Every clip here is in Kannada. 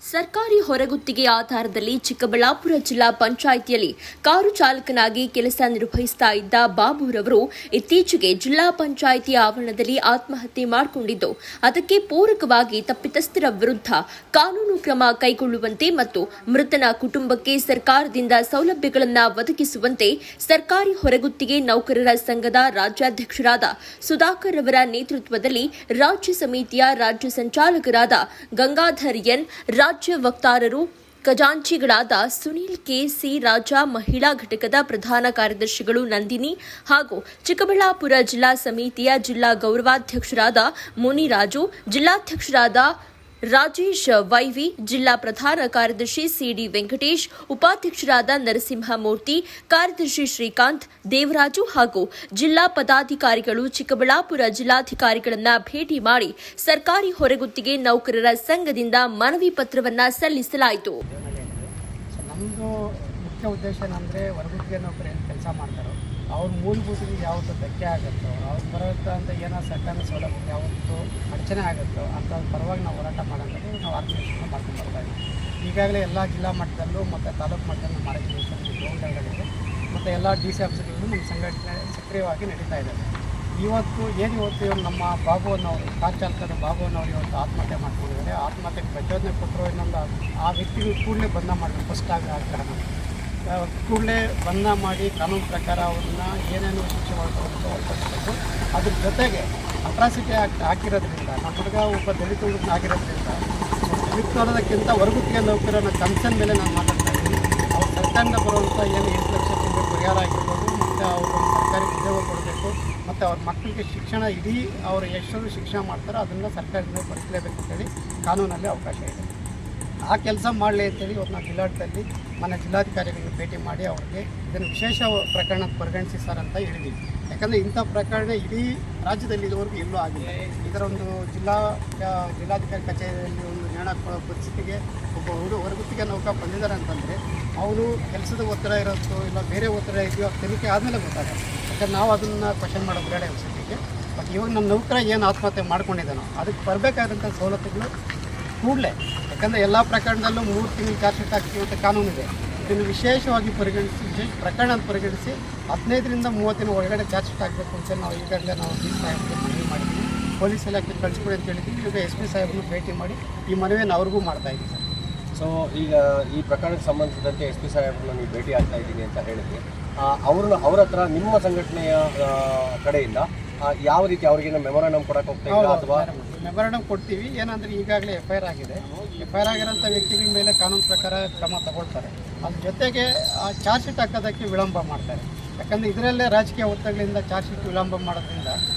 ಸರ್ಕಾರಿ ಹೊರಗುತ್ತಿಗೆ ಆಧಾರದಲ್ಲಿ ಚಿಕ್ಕಬಳ್ಳಾಪುರ ಜಿಲ್ಲಾ ಪಂಚಾಯಿತಿಯಲ್ಲಿ ಕಾರು ಚಾಲಕನಾಗಿ ಕೆಲಸ ನಿರ್ವಹಿಸುತ್ತಾ ಇದ್ದ ಬಾಬುರವರು ಇತ್ತೀಚೆಗೆ ಜಿಲ್ಲಾ ಪಂಚಾಯಿತಿ ಆವರಣದಲ್ಲಿ ಆತ್ಮಹತ್ಯೆ ಮಾಡಿಕೊಂಡಿದ್ದು, ಅದಕ್ಕೆ ಪೂರಕವಾಗಿ ತಪ್ಪಿತಸ್ಥರ ವಿರುದ್ಧ ಕಾನೂನು ಕ್ರಮ ಕೈಗೊಳ್ಳುವಂತೆ ಮತ್ತು ಮೃತನ ಕುಟುಂಬಕ್ಕೆ ಸರ್ಕಾರದಿಂದ ಸೌಲಭ್ಯಗಳನ್ನು ಒದಗಿಸುವಂತೆ ಸರ್ಕಾರಿ ಹೊರಗುತ್ತಿಗೆ ನೌಕರರ ಸಂಘದ ರಾಜ್ಯಾಧ್ಯಕ್ಷರಾದ ಸುಧಾಕರ್ ಅವರ ನೇತೃತ್ವದಲ್ಲಿ ರಾಜ್ಯ ಸಮಿತಿಯ ರಾಜ್ಯ ಸಂಚಾಲಕರಾದ ಗಂಗಾಧರ್ ಎನ್, ರಾಜ್ಯ ವಕ್ತಾರರು ಖಜಾಂಚಿಗಳಾದ ಸುನೀಲ್ ಕೆ.ಸಿ. ರಾಜಾ, ಮಹಿಳಾ ಘಟಕದ ಪ್ರಧಾನ ಕಾರ್ಯದರ್ಶಿಗಳು ನಂದಿನಿ ಹಾಗೂ ಚಿಕ್ಕಬಳ್ಳಾಪುರ ಜಿಲ್ಲಾ ಸಮಿತಿಯ ಜಿಲ್ಲಾ ಗೌರವಾಧ್ಯಕ್ಷರಾದ ಮುನಿರಾಜು, ಜಿಲ್ಲಾಧ್ಯಕ್ಷರಾದ ರಾಜೇಶ್ ವೈವಿ, ಜಿಲ್ಲಾ ಪ್ರಧಾನ ಕಾರ್ಯದರ್ಶಿ ಸಿಡಿ ವೆಂಕಟೇಶ್, ಉಪಾಧ್ಯಕ್ಷರಾದ ನರಸಿಂಹಮೂರ್ತಿ, ಕಾರ್ಯದರ್ಶಿ ಶ್ರೀಕಾಂತ್, ದೇವರಾಜು ಹಾಗೂ ಜಿಲ್ಲಾ ಪದಾಧಿಕಾರಿಗಳು ಚಿಕ್ಕಬಳ್ಳಾಪುರ ಜಿಲ್ಲಾಧಿಕಾರಿಗಳನ್ನ ಭೇಟಿ ಮಾಡಿ ಸರ್ಕಾರಿ ಹೊರಗುತ್ತಿಗೆ ನೌಕರರ ಸಂಘದಿಂದ ಮನವಿ ಪತ್ರವನ್ನು ಸಲ್ಲಿಸಲಾಯಿತು. ನಮ್ಮದು ಮುಖ್ಯ ಉದ್ದೇಶ ಏನಂದರೆ ಹೊರಗುತ್ತಿಗೆ ನೌಕರು ಏನು ಕೆಲಸ ಮಾಡ್ತಾರೋ ಅವ್ರ ಮೂಲಭೂತರಿಗೆ ಯಾವತ್ತೂ ಧಕ್ಕೆ ಆಗುತ್ತೋ, ಅವ್ರು ಬರೋಂಥ ಏನೋ ಸರ್ಕಾರಿ ಸೌಲಭ್ಯ ಯಾವತ್ತೂ ಅಡಚಣೆ ಆಗುತ್ತೋ ಅಂತ ಪರವಾಗಿ ನಾವು ಹೋರಾಟ ಮಾಡೋಂಥದ್ದು ನಾವು ಆರ್ಗನೈಸೇಷನ್ ಮಾಡ್ಕೊಂಡು ಬರ್ತಾ ಇದ್ದೀವಿ. ಈಗಾಗಲೇ ಎಲ್ಲ ಜಿಲ್ಲಾ ಮಟ್ಟದಲ್ಲೂ ಮತ್ತು ತಾಲೂಕು ಮಟ್ಟದಲ್ಲೂ ಮಾರ್ಗದರ್ಶನ ಗ್ರೌಂಡ್ಗಳಿದೆ ಮತ್ತು ಎಲ್ಲ DC ಆಫೀಸ್ಗಳಲ್ಲೂ ನಮ್ಮ ಸಂಘಟನೆ ಸಕ್ರಿಯವಾಗಿ ನಡೀತಾ ಇದೆ. ಇವತ್ತು ನಮ್ಮ ಬಾಬುವನ್ನವರು, ಕಾರ್ ಚಾಲಕದ ಬಾಬುವನ್ನವರು ಇವತ್ತು ಆತ್ಮಹತ್ಯೆ ಮಾಡ್ಕೊಂಡಿದ್ದಾರೆ. ಆತ್ಮಹತ್ಯೆಗೆ ಪ್ರಚೋದನೆ ಕೊಟ್ಟರು ಇನ್ನೊಂದು ಆ ವ್ಯಕ್ತಿಗಳು ಕೂಡಲೇ ಬಂಧ ಮಾಡಬೇಕು. ಫಸ್ಟ್ ಆಗ್ತಾರೆ ಕೂಡಲೇ ಬಂಧ ಮಾಡಿ ಕಾನೂನು ಪ್ರಕಾರ ಅವ್ರನ್ನ ಏನೇನು ಶಿಕ್ಷೆ ಒಳಪಡಿಸಬೇಕು. ಅದ್ರ ಜೊತೆಗೆ ಅಟ್ರಾಸಿಟಿ ಹಾಕಿರೋದ್ರಿಂದ ನಮ್ಮ ಹುಡುಗ ಒಬ್ಬ ದಲಿತ ಹುಡುಗನ ಆಗಿರೋದ್ರಿಂದ ದಲಿತ ಅನ್ನೋದಕ್ಕಿಂತ ಹೊರಗುತ್ತಿಗೆ ನೌಕರನ ಕನ್ಸರ್ನ್ ಮೇಲೆ ನಾನು ಮಾತಾಡ್ತಾ ಇದ್ದೀನಿ. ಅವ್ರು ಸರ್ಕಾರದಿಂದ ಬರುವಂಥ ಏನು 8 ಲಕ್ಷ ತಿಂಗಳು ಪರಿಹಾರ ಆಗಿರ್ಬೋದು, ಮತ್ತು ಅವರು ಸರ್ಕಾರಿ ಉದ್ಯೋಗ ಕೊಡಬೇಕು, ಮತ್ತು ಅವ್ರ ಮಕ್ಕಳಿಗೆ ಶಿಕ್ಷಣ ಇಡೀ ಅವರು ಎಷ್ಟು ಶಿಕ್ಷಣ ಮಾಡ್ತಾರೋ ಅದನ್ನು ಸರ್ಕಾರದಿಂದ ಭರಿಸಲೇಬೇಕು ಅಂತೇಳಿ ಕಾನೂನಲ್ಲಿ ಅವಕಾಶ ಇದೆ. ಆ ಕೆಲಸ ಮಾಡಲಿ ಅಂತೇಳಿ ಇವತ್ತು ನಾವು ಜಿಲ್ಲಾಡಳಿತದಲ್ಲಿ ಮನೆ ಜಿಲ್ಲಾಧಿಕಾರಿಗಳಿಗೆ ಭೇಟಿ ಮಾಡಿ ಅವ್ರಿಗೆ ಇದನ್ನು ವಿಶೇಷ ಪ್ರಕರಣ ಪರಿಗಣಿಸಿ ಸರ್ ಅಂತ ಹೇಳಿದ್ದೀವಿ. ಯಾಕಂದರೆ ಇಂಥ ಪ್ರಕರಣ ಇಡೀ ರಾಜ್ಯದಲ್ಲಿ ಇದುವರೆಗೂ ಎಲ್ಲೂ ಆಗಿಲ್ಲ. ಇದರ ಒಂದು ಜಿಲ್ಲಾಧಿಕಾರಿ ಕಚೇರಿಯಲ್ಲಿ ಒಂದು ನಿರ್ಣಯ ಕೊಡೋ ಪರಿಸ್ಥಿತಿಗೆ ಒಬ್ಬ ಹೊರಗುತ್ತಿಗೆ ನೌಕ ಬಂದಿದ್ದಾರೆ ಅಂತಂದರೆ ಅವರು ಕೆಲಸದ ಒತ್ತಡ ಇರೋದು ಇಲ್ಲ ಬೇರೆ ಒತ್ತಡ ಇದೆಯೋ ತನಿಖೆ ಆದಮೇಲೆ ಗೊತ್ತಾಗುತ್ತೆ. ಯಾಕಂದ್ರೆ ನಾವು ಅದನ್ನು ಕ್ವಶನ್ ಮಾಡೋದು ಬೇಡ ಸದ್ಯಕ್ಕೆ. ಬಟ್ ಇವಾಗ ನಮ್ಮ ನೌಕರ ಏನು ಆತ್ಮಹತ್ಯೆ ಮಾಡ್ಕೊಂಡಿದ್ದಾನೋ ಅದಕ್ಕೆ ಬರಬೇಕಾದಂಥ ಸವಲತ್ತುಗಳು ಕೂಡಲೇ, ಯಾಕಂದರೆ ಎಲ್ಲ ಪ್ರಕರಣದಲ್ಲೂ 3 ತಿಂಗಳು ಚಾರ್ಜ್ ಶೀಟ್ ಹಾಕ್ತೀವಿ ಅಂತ ಕಾನೂನಿದೆ. ಇದನ್ನು ವಿಶೇಷವಾಗಿ ಪರಿಗಣಿಸಿ ವಿಶೇಷ ಪ್ರಕರಣ ಅಂತ ಪರಿಗಣಿಸಿ 15ರಿಂದ 30 ದಿನ ಒಳಗಡೆ ಚಾರ್ಜ್ ಶೀಟ್ ಆಗಬೇಕು ಅಂತ ನಾವು ಈಗಾಗಲೇ ನಾವು ಡಿ ಸಾಹೇಬ್ರಿಗೆ ಮನವಿ ಮಾಡಿದ್ದೀವಿ. ಪೊಲೀಸ್ ಇಲಾಖೆ ಕಳಿಸ್ಕೊಡಿ ಅಂತ ಹೇಳಿದ್ದೀವಿ. ಈಗ SP ಸಾಹೇಬ್ರನ್ನು ಭೇಟಿ ಮಾಡಿ ಈ ಮನವಿಯನ್ನು ಅವ್ರಿಗೂ ಮಾಡ್ತಾಯಿದ್ದೀವಿ ಸರ್. ಸೊ ಈಗ ಈ ಪ್ರಕರಣಕ್ಕೆ ಸಂಬಂಧಿಸಿದಂತೆ SP ಸಾಹೇಬ್ರನ್ನ ನೀವು ಭೇಟಿ ಆಗ್ತಾ ಇದ್ದೀನಿ ಅಂತ ಹೇಳಿದ್ವಿ. ಅವ್ರ ಹತ್ರ ನಿಮ್ಮ ಸಂಘಟನೆಯ ಕಡೆಯಿಂದ ಯಾವ ರೀತಿ ಅವ್ರಿಗೆ ಮೆಮೊರಾಂಡಮ್ ಕೊಡಕ್ಕೆ ಹೋಗ್ತಾ ಇಲ್ಲ ಅಥವಾ ಮೆಮೊರಾಂಡಮ್ ಕೊಡ್ತೀವಿ. ಏನಂದರೆ ಈಗಾಗಲೇ FIR ಆಗಿದೆ. FIR ಆಗಿರೋಂಥ ವ್ಯಕ್ತಿಗಳ ಮೇಲೆ ಕಾನೂನು ಪ್ರಕಾರ ಕ್ರಮ ತಗೊಳ್ತಾರೆ. ಅದ್ರ ಜೊತೆಗೆ ಚಾರ್ಜ್ ಶೀಟ್ ಹಾಕೋದಕ್ಕೆ ವಿಳಂಬ ಮಾಡ್ತಾರೆ. ಯಾಕಂದರೆ ಇದರಲ್ಲೇ ರಾಜಕೀಯ ಒತ್ತಡಗಳಿಂದ ಚಾರ್ಜ್ ಶೀಟ್ ವಿಳಂಬ ಮಾಡೋದ್ರಿಂದ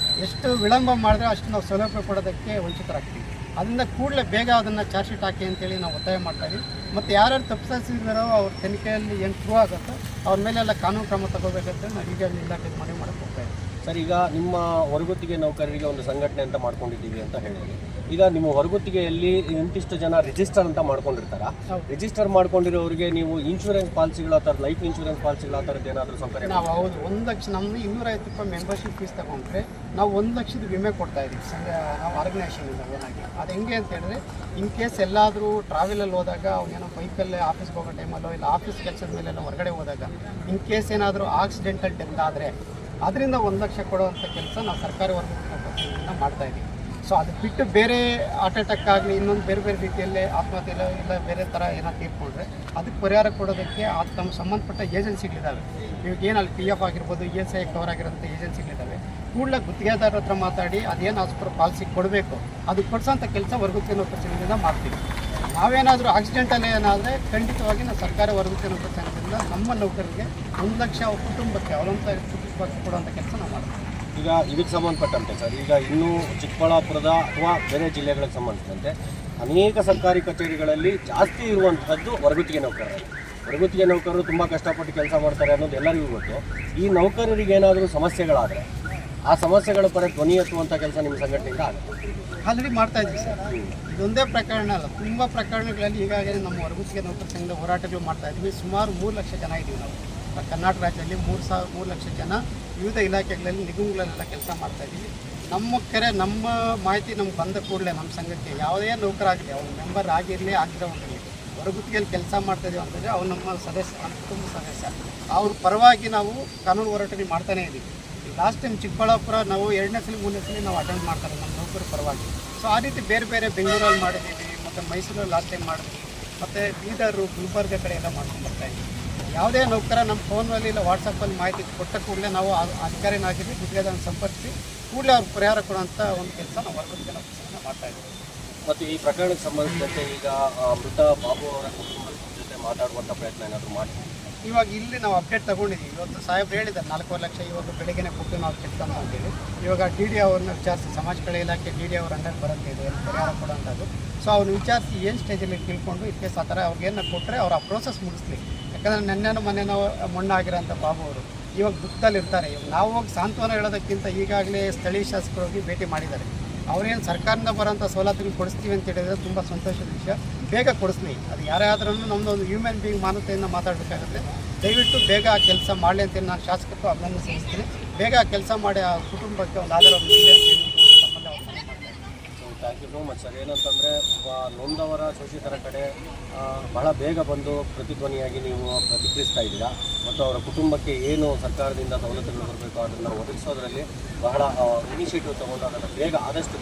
ಎಷ್ಟು ವಿಳಂಬ ಮಾಡಿದ್ರೆ ಅಷ್ಟು ನಾವು ಸೌಲಭ್ಯ ಕೊಡೋದಕ್ಕೆ ವಂಚಿತರಾಗ್ತೀವಿ. ಅದರಿಂದ ಕೂಡಲೇ ಬೇಗ ಅದನ್ನು ಚಾರ್ಜ್ ಶೀಟ್ ಹಾಕಿ ಅಂತೇಳಿ ನಾವು ಒತ್ತಾಯ ಮಾಡ್ತಾಯಿದ್ದೀವಿ. ಮತ್ತು ಯಾರ್ಯಾರು ತಪ್ಪಿಸಿದಾರೋ ಅವ್ರ ತನಿಖೆಯಲ್ಲಿ ಏನು ಪ್ರೂವ್ ಆಗುತ್ತೋ ಅವ್ರ ಮೇಲೆಲ್ಲ ಕಾನೂನು ಕ್ರಮ ತಗೋಬೇಕಂತ ನಾವು ಈಗ ಇಲಾಖೆಗೆ ಮನವಿ ಮಾಡೋಕ್ಕೆ ಹೋಗ್ತಾಯಿದ್ದೀವಿ. ಸರ್, ಈಗ ನಿಮ್ಮ ಹೊರಗುತ್ತಿಗೆ ನೌಕರರಿಗೆ ಒಂದು ಸಂಘಟನೆ ಅಂತ ಮಾಡ್ಕೊಂಡಿದ್ದೀವಿ ಅಂತ ಹೇಳಿದ್ರಿ. ಈಗ ನಿಮ್ಮ ಹೊರಗುತ್ತಿಗೆಯಲ್ಲಿ ಇಂತಿಷ್ಟು ಜನ ರಿಜಿಸ್ಟರ್ ಅಂತ ಮಾಡ್ಕೊಂಡಿರ್ತಾರ. ರಿಜಿಸ್ಟರ್ ಮಾಡ್ಕೊಂಡಿರೋರಿಗೆ ನೀವು ಇನ್ಶೂರೆನ್ಸ್ ಪಾಲಿಸಿಗಳ ಥರ, ಲೈಫ್ ಇನ್ಶೂರೆನ್ಸ್ ಪಾಲಿಸಿಗಳ ಥರದ್ದು ಏನಾದರೂ ಸೌಕರ್ಯ? ನಾವು ಹೌದು, 1 ಲಕ್ಷ ನಮ್ಮದು 250 ರೂಪಾಯಿ ಮೆಂಬರ್ಶಿಪ್ ಫೀಸ್ ತಗೊಂಡ್ರೆ ನಾವು 1 ಲಕ್ಷದ ವಿಮೆ ಕೊಡ್ತಾ ಇದ್ದೀವಿ ನಾವು ಆರ್ಗನೈಸೇಷನಿಂದ ಓನಾಗಿ. ಅದು ಹೆಂಗೆ ಅಂತ ಹೇಳಿದ್ರೆ, ಇನ್ ಕೇಸ್ ಎಲ್ಲಾದರೂ ಟ್ರಾವೆಲಲ್ಲಿ ಹೋದಾಗ ಅವನೇನೋ ಬೈಕಲ್ಲೇ ಆಫೀಸ್ಗೆ ಹೋಗೋ ಟೈಮಲ್ಲೋ ಇಲ್ಲ ಆಫೀಸ್ ಕೆಲಸದ ಮೇಲೆಲ್ಲ ಹೊರಗಡೆ ಹೋದಾಗ ಇನ್ ಕೇಸ್ ಏನಾದರೂ ಆಕ್ಸಿಡೆಂಟಲ್ ಡೆತ್ ಆದರೆ ಅದರಿಂದ 1 ಲಕ್ಷ ಕೊಡುವಂಥ ಕೆಲಸ ನಾವು ಸರ್ಕಾರಿ ವರ್ಗದಿಂದ ಮಾಡ್ತಾಯಿದ್ದೀವಿ. ಸೊ ಅದು ಬಿಟ್ಟು ಬೇರೆ ಹಾರ್ಟ್ ಅಟ್ಯಾಕ್ ಆಗಲಿ ಇನ್ನೊಂದು ಬೇರೆ ಬೇರೆ ರೀತಿಯಲ್ಲೇ ಆತ್ಮಹತ್ಯೆ ಇಲ್ಲ ಬೇರೆ ಥರ ಏನೋ ತೀರ್ಕೊಂಡ್ರೆ ಅದಕ್ಕೆ ಪರಿಹಾರ ಕೊಡೋದಕ್ಕೆ ತಮ್ಮ ಸಂಬಂಧಪಟ್ಟ ಏಜೆನ್ಸಿಗಳಿದ್ದಾವೆ. ಇವಾಗ ಏನಲ್ಲಿ PF ಆಗಿರ್ಬೋದು, ESI ಕವರ್ ಆಗಿರೋಂಥ ಏಜೆನ್ಸಿಗಳಿದ್ದಾವೆ. ಕೂಡಲೇ ಗುತ್ತಿಗೆದಾರರ ಹತ್ರ ಮಾತಾಡಿ ಅದೇನು ಆಸ್ಪತ್ರೆ ಪಾಲಿಸಿ ಕೊಡಬೇಕು ಅದು ಕೊಡಿಸೋಂಥ ಕೆಲಸ ಹೊರಗುತ್ತಿಗೆ ನೌಕರ ಸಂಘದಿಂದ ಮಾಡ್ತೀವಿ. ನಾವೇನಾದರೂ ಆಕ್ಸಿಡೆಂಟಲ್ಲಿ ಏನಾದರೆ ಖಂಡಿತವಾಗಿ ನಾವು ಸರ್ಕಾರಿ ಹೊರಗುತ್ತಿಗೆ ನೌಕರ ಸಂಘದಿಂದ ನಮ್ಮ ನೌಕರರಿಗೆ 1 ಲಕ್ಷ ಕುಟುಂಬಕ್ಕೆ ಅವಲಂಬಿತ ಕೊಡುವಂಥ ಕೆಲಸ ನಾವು ಮಾಡ್ತೀವಿ. ಈಗ ಇದಕ್ಕೆ ಸಂಬಂಧಪಟ್ಟಂತೆ ಸರ್, ಈಗ ಇನ್ನೂ ಚಿಕ್ಕಬಳ್ಳಾಪುರದ ಅಥವಾ ಬೇರೆ ಜಿಲ್ಲೆಗಳಿಗೆ ಸಂಬಂಧಿಸಿದಂತೆ ಅನೇಕ ಸರ್ಕಾರಿ ಕಚೇರಿಗಳಲ್ಲಿ ಜಾಸ್ತಿ ಇರುವಂಥದ್ದು ಹೊರಗುತ್ತಿಗೆ ನೌಕರರು. ಹೊರಗುತ್ತಿಗೆ ನೌಕರರು ತುಂಬ ಕಷ್ಟಪಟ್ಟು ಕೆಲಸ ಮಾಡ್ತಾರೆ ಅನ್ನೋದು ಎಲ್ಲರಿಗೂ ಗೊತ್ತು. ಈ ನೌಕರರಿಗೆ ಏನಾದರೂ ಸಮಸ್ಯೆಗಳಾದರೆ ಆ ಸಮಸ್ಯೆಗಳ ಪರ ಧ್ವನಿ ಎತ್ತುವಂಥ ಕೆಲಸ ನಿಮ್ಮ ಸಂಘಟನೆಯಿಂದ ಆಗುತ್ತೆ? ಆಲ್ರೆಡಿ ಮಾಡ್ತಾ ಇದ್ದೀವಿ ಸರ್. ಇದೊಂದೇ ಪ್ರಕರಣ ಅಲ್ಲ, ತುಂಬ ಪ್ರಕರಣಗಳಲ್ಲಿ ಈಗಾಗಲೇ ನಮ್ಮ ಹೊರಗುತ್ತಿಗೆ ನೌಕರ ಸಂಘದ ಹೋರಾಟಗಳು ಮಾಡ್ತಾ ಇದ್ದೀವಿ. ಸುಮಾರು 3 ಲಕ್ಷ ಜನ ಇದ್ದೀವಿ ನಾವು ಕರ್ನಾಟಕ ರಾಜ್ಯದಲ್ಲಿ. 3 ಲಕ್ಷ ಜನ ವಿವಿಧ ಇಲಾಖೆಗಳಲ್ಲಿ ನಿಗಮಗಳಲ್ಲೆಲ್ಲ ಕೆಲಸ ಮಾಡ್ತಾಯಿದ್ದೀವಿ. ನಮ್ಮ ಮಾಹಿತಿ ನಮ್ಗೆ ಬಂದ ಕೂಡಲೇ ನಮ್ಮ ಸಂಘಕ್ಕೆ ಯಾವುದೇ ನೌಕರ ಆಗಲಿ, ಅವ್ರ ಮೆಂಬರ್ ಆಗಿರಲಿ ಆಗಿರೋದಿರಲಿ ಹೊರಗುತ್ತಿಗೆಯಲ್ಲಿ ಕೆಲಸ ಮಾಡ್ತಾಯಿದ್ದೀವಿ ಅಂತಂದರೆ ಅವ್ರು ನಮ್ಮ ಸದಸ್ಯ, ಕುಟುಂಬ ಸದಸ್ಯ. ಅವ್ರ ಪರವಾಗಿ ನಾವು ಕಾನೂನು ಹೋರಾಟಗಳು ಮಾಡ್ತಾನೇ ಇದ್ದೀವಿ. ಲಾಸ್ಟ್ ಟೈಮ್ ಚಿಕ್ಕಬಳ್ಳಾಪುರ ನಾವು 2ನೇ ಸಲ 3ನೇ ಸಲ ನಾವು ಅಟೆಂಡ್ ಮಾಡ್ತಾರೆ ನಮ್ಮ ನೌಕರ ಪರವಾಗಿ. ಸೊ ಆ ರೀತಿ ಬೇರೆ ಬೇರೆ ಬೆಂಗಳೂರಲ್ಲಿ ಮಾಡಿದ್ದೀವಿ, ಮತ್ತು ಮೈಸೂರಲ್ಲಿ ಲಾಸ್ಟ್ ಟೈಮ್ ಮಾಡಿದ್ವಿ, ಮತ್ತು ಬೀದರು, ಗುಲ್ಬರ್ಗ ಕಡೆ ಎಲ್ಲ ಮಾಡ್ಕೊಂಡು ಬರ್ತಾಯಿದ್ದೀವಿ. ಯಾವುದೇ ನೌಕರ ನಮ್ಮ ಫೋನಲ್ಲಿ ಇಲ್ಲ ವಾಟ್ಸಪ್ಪಲ್ಲಿ ಮಾಹಿತಿ ಕೊಟ್ಟ ಕೂಡಲೇ ನಾವು ಅಧಿಕಾರಿನಾಗಿದ್ದು ಗುತ್ತಿಗೆದಾರನ ಸಂಪರ್ಕಿಸಿ ಕೂಡಲೇ ಅವ್ರಿಗೆ ಪರಿಹಾರ ಕೊಡುವಂಥ ಒಂದು ಕೆಲಸ ನಾವು ಹೊರಗುತ್ತಿಗೆ ನೌಕರರನ್ನ ಮಾಡ್ತಾಯಿದ್ದೀವಿ. ಮತ್ತು ಈ ಪ್ರಕರಣಕ್ಕೆ ಸಂಬಂಧಿಸಿದಂತೆ ಈಗ ಮೃತ ಬಾಬು ಅವರ ಕುಟುಂಬದ ಜೊತೆ ಮಾತಾಡುವಂಥ ಪ್ರಯತ್ನ ಏನಾದರೂ ಮಾಡಿ ಇವಾಗ ಇಲ್ಲಿ ನಾವು ಅಪ್ಡೇಟ್ ತೊಗೊಂಡಿದ್ದೀವಿ. ಇವತ್ತು ಸಾಹೇಬ್ರು ಹೇಳಿದ್ದಾರೆ 4.5 ಲಕ್ಷ ಇವತ್ತು ಬೆಳಗ್ಗೆನೇ ಕೊಟ್ಟು ನಾವು ಕೆಟ್ಕೊಂಡು ಅಂತೇಳಿ. ಇವಾಗ ಡಿ ಡಿ ಅವ್ರನ್ನ ವಿಚಾರಿಸಿ, ಸಮಾಜ ಕಳೆ ಇಲಾಖೆ ಡಿ ಡಿ ಅವ್ರ ಅಂಡರ್ ಬರುತ್ತೆ ಇದು ಪರಿಹಾರ ಕೊಡೋಂಥದ್ದು. ಸೊ ಅವ್ರು ವಿಚಾರಿಸಿ ಏನು ಸ್ಟೇಜಲ್ಲಿ ತಿಳ್ಕೊಂಡು ಇದಕ್ಕೆ ಆ ಥರ ಅವ್ರಿಗೇನು ಕೊಟ್ಟರೆ ಅವ್ರು ಆ ಪ್ರೋಸೆಸ್ ಮುಗಿಸ್ಲಿ. ಯಾಕಂದರೆ ನೆನ್ನೆನೋ ಮೊನ್ನೆನೋ ಮಣ್ಣಾಗಿರೋಂಥ ಬಾಬು ಅವರು ಇವಾಗ ದುಃಖದಲ್ಲಿ ಇರ್ತಾರೆ. ಇವಾಗ ನಾವು ಹೋಗಿ ಸಾಂತ್ವನ ಹೇಳೋದಕ್ಕಿಂತ ಈಗಾಗಲೇ ಸ್ಥಳೀಯ ಶಾಸಕರು ಹೋಗಿ ಭೇಟಿ ಮಾಡಿದ್ದಾರೆ. ಅವ್ರೇನು ಸರ್ಕಾರದಿಂದ ಬರೋಂಥ ಸವಲತ್ತುಗಳು ಕೊಡಿಸ್ತೀವಿ ಅಂತ ಹೇಳಿದರೆ ತುಂಬ ಸಂತೋಷದ ವಿಷಯ. ಬೇಗ ಕೊಡಿಸ್ಲಿ. ಅದು ಯಾರೇ ಆದ್ರೂ ನಮ್ಮದು ಒಂದು ಹ್ಯೂಮನ್ ಬೀಯಿಂಗ್ ಮಾನವತೆಯಿಂದ ಮಾತಾಡಬೇಕಾಗುತ್ತೆ. ದಯವಿಟ್ಟು ಬೇಗ ಆ ಕೆಲಸ ಮಾಡಲಿ ಅಂತೇಳಿ ನಾನು ಶಾಸಕರು ಅಭಿನಂದನೆ ಸಲ್ಲಿಸ್ತೀನಿ. ಬೇಗ ಆ ಕೆಲಸ ಮಾಡಿ ಆ ಕುಟುಂಬಕ್ಕೆ ಒಂದು ಆಧಾರ ನೀಡಲಿ ಅಂತೇಳಿ ಸಂಬಂಧ thank you so much sir. ಏನಂತಂದರೆ ನೊಂದವರ ಶೋಷಿತರ ಕಡೆ ಬಹಳ ಬೇಗ ಬಂದು ಪ್ರತಿಧ್ವನಿಯಾಗಿ ನೀವು ಪ್ರತಿಕ್ರಿಯಿಸ್ತಾ ಇದ್ದೀರಾ, ಮತ್ತು ಅವರ ಕುಟುಂಬಕ್ಕೆ ಏನು ಸರ್ಕಾರದಿಂದ ಸವಲತ್ತುಗಳು ಬರಬೇಕು ಅದನ್ನು ಒದಗಿಸೋದ್ರಲ್ಲಿ ಬಹಳ ಇನಿಷಿಯೇಟಿವ್ ತೊಗೊಂಡು ಅದನ್ನು ಬೇಗ ಆದಷ್ಟು